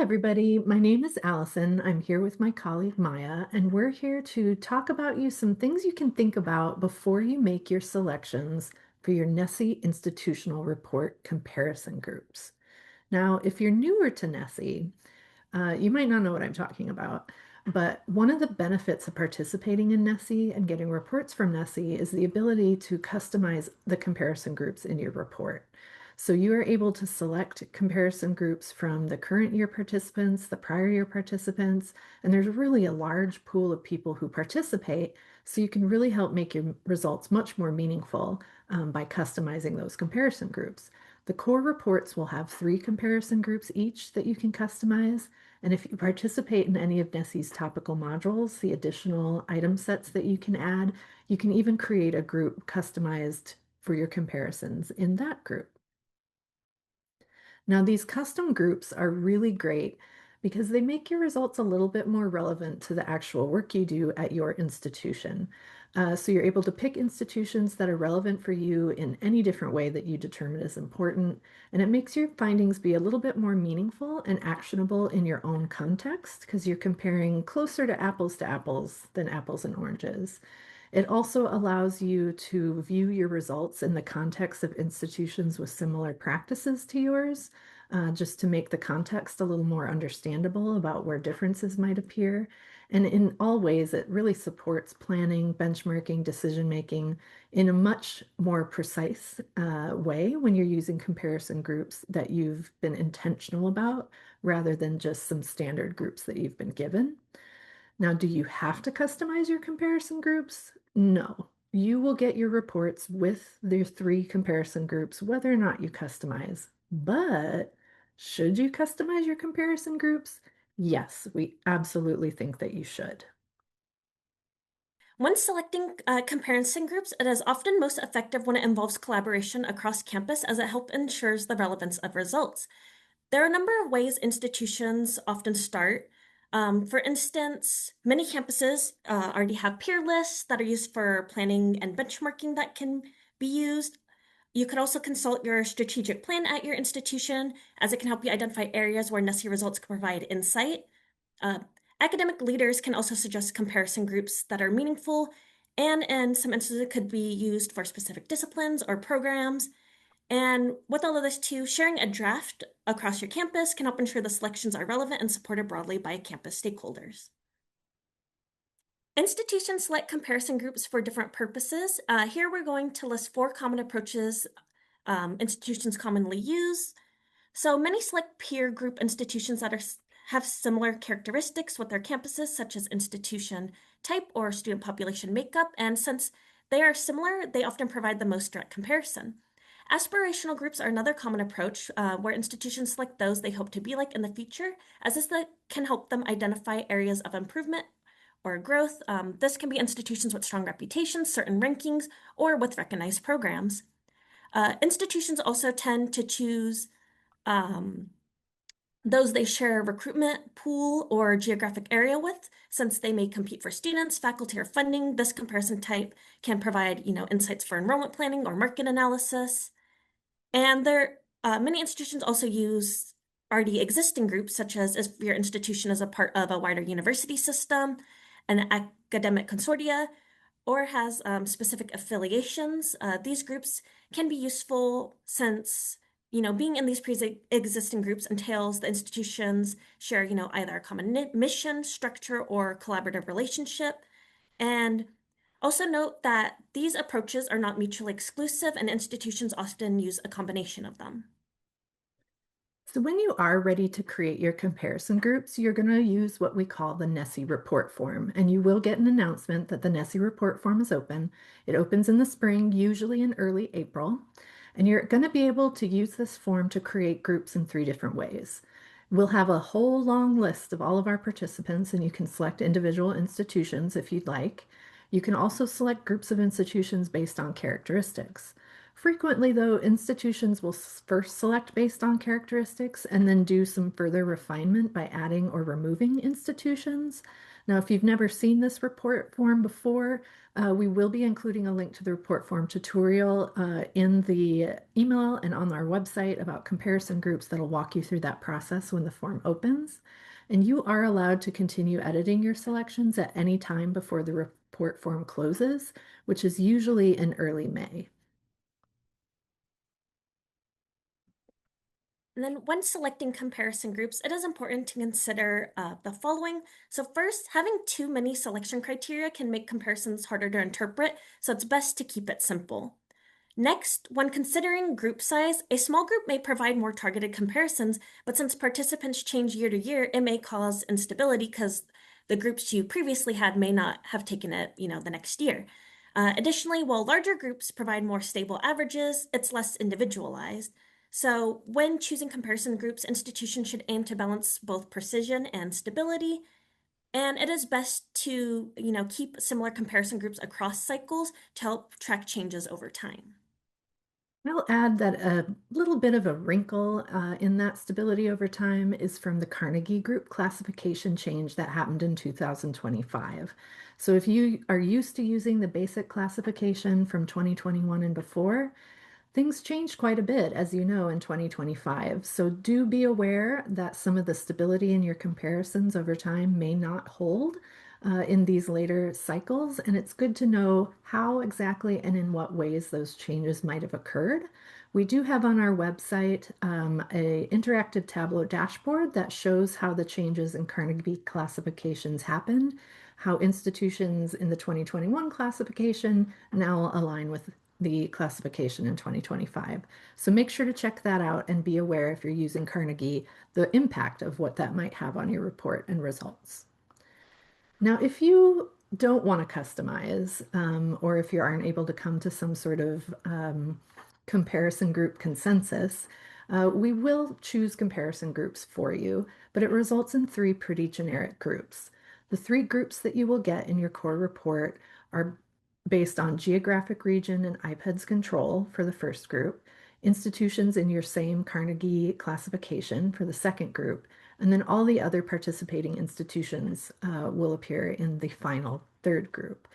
everybody. My name is Allison. I'm here with my colleague Maya, and we're here to talk about some things you can think about before you make your selections for your NSSE institutional report comparison groups. Now, if you're newer to NSSE, you might not know what I'm talking about, but one of the benefits of participating in NSSE and getting reports from NSSE is the ability to customize the comparison groups in your report. So you are able to select comparison groups from the current year participants, the prior year participants, and there's really a large pool of people who participate, so you can really help make your results much more meaningful by customizing those comparison groups. The core reports will have 3 comparison groups each that you can customize. And if you participate in any of NSSE's topical modules, the additional item sets that you can add, you can even create a group customized for your comparisons in that group. Now, these custom groups are really great because they make your results a little bit more relevant to the actual work you do at your institution. So you're able to pick institutions that are relevant for you in any different way that you determine is important, and it makes your findings be a little bit more meaningful and actionable in your own context because you're comparing closer to apples than apples and oranges. It also allows you to view your results in the context of institutions with similar practices to yours, just to make the context a little more understandable about where differences might appear. And in all ways, it really supports planning, benchmarking, decision making in a much more precise way when you're using comparison groups that you've been intentional about rather than just some standard groups that you've been given. Now, do you have to customize your comparison groups? No. You will get your reports with the 3 comparison groups, whether or not you customize. But should you customize your comparison groups? Yes, we absolutely think that you should. When selecting comparison groups, it is often most effective when it involves collaboration across campus as it helps ensures the relevance of results. There are a number of ways institutions often start. For instance, many campuses already have peer lists that are used for planning and benchmarking that can be used. You could also consult your strategic plan at your institution, as it can help you identify areas where NSSE results can provide insight. Uh, Academic leaders can also suggest comparison groups that are meaningful, and in some instances, it could be used for specific disciplines or programs. And with all of this too, sharing a draft across your campus can help ensure the selections are relevant and supported broadly by campus stakeholders. Institutions select comparison groups for different purposes. Here we're going to list 4 common approaches institutions commonly use. So many select peer group institutions that have similar characteristics with their campuses, such as institution type or student population makeup. And since they are similar, they often provide the most direct comparison. Aspirational groups are another common approach where institutions select those they hope to be like in the future, as this can help them identify areas of improvement or growth. This can be institutions with strong reputations, certain rankings, or with recognized programs. Institutions also tend to choose those they share a recruitment pool or geographic area with, since they may compete for students, faculty, or funding. This comparison type can provide, insights for enrollment planning or market analysis. And many institutions also use already existing groups, such as if your institution is a part of a wider university system, an academic consortia, or has specific affiliations. These groups can be useful since being in these pre-existing groups entails the institutions share, either a common mission, structure, or collaborative relationship. And also note that these approaches are not mutually exclusive, and institutions often use a combination of them. So when you are ready to create your comparison groups, you're going to use what we call the NSSE report form, and you will get an announcement that the NSSE report form is open. It opens in the spring, usually in early April, and you're going to be able to use this form to create groups in 3 different ways. We'll have a whole long list of all of our participants, and you can select individual institutions if you'd like. You can also select groups of institutions based on characteristics. Frequently, though, institutions will first select based on characteristics and then do some further refinement by adding or removing institutions. Now, if you've never seen this report form before, we will be including a link to the report form tutorial in the email and on our website about comparison groups that'll walk you through that process when the form opens. And you are allowed to continue editing your selections at any time before the report form closes, which is usually in early May. And then when selecting comparison groups, it is important to consider the following. So first, having too many selection criteria can make comparisons harder to interpret, so it's best to keep it simple. Next, when considering group size, a small group may provide more targeted comparisons, but since participants change year to year, it may cause instability because the groups you previously had may not have taken it, the next year. Additionally, while larger groups provide more stable averages, it's less individualized. So when choosing comparison groups, institutions should aim to balance both precision and stability. And it is best to, keep similar comparison groups across cycles to help track changes over time. I'll add that a little bit of a wrinkle in that stability over time is from the Carnegie Group classification change that happened in 2025. So if you are used to using the basic classification from 2021 and before, things changed quite a bit, as you know, in 2025. So do be aware that some of the stability in your comparisons over time may not hold in these later cycles. And it's good to know how exactly and in what ways those changes might have occurred. We do have on our website a interactive Tableau dashboard that shows how the changes in Carnegie classifications happened, how institutions in the 2021 classification now align with the classification in 2025. So make sure to check that out and be aware if you're using Carnegie, the impact of what that might have on your report and results. Now, if you don't want to customize, or if you aren't able to come to some sort of comparison group consensus, we will choose comparison groups for you, but it results in three pretty generic groups. The three groups that you will get in your core report are based on geographic region and IPEDS control for the first group, institutions in your same Carnegie classification for the second group, and then all the other participating institutions will appear in the final third group.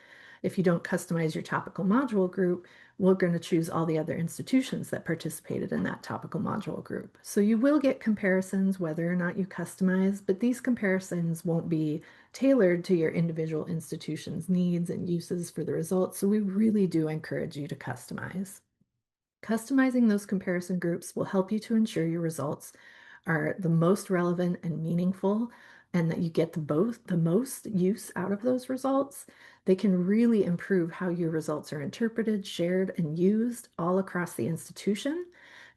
If you don't customize your topical module group, we're going to choose all the other institutions that participated in that topical module group. So you will get comparisons whether or not you customize, but these comparisons won't be tailored to your individual institution's needs and uses for the results. So we really do encourage you to customize. Customizing those comparison groups will help you to ensure your results are the most relevant and meaningful, and that you get the most use out of those results. They can really improve how your results are interpreted, shared, and used all across the institution.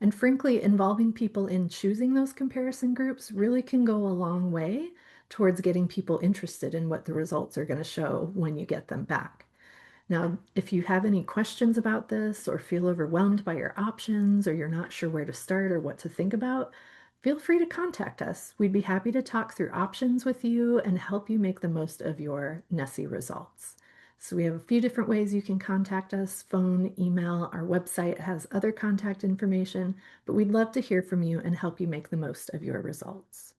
And frankly, involving people in choosing those comparison groups really can go a long way towards getting people interested in what the results are going to show when you get them back. Now, if you have any questions about this or feel overwhelmed by your options or you're not sure where to start or what to think about, feel free to contact us. We'd be happy to talk through options with you and help you make the most of your NSSE results. So we have a few different ways you can contact us: phone, email. Our website has other contact information, but we'd love to hear from you and help you make the most of your results.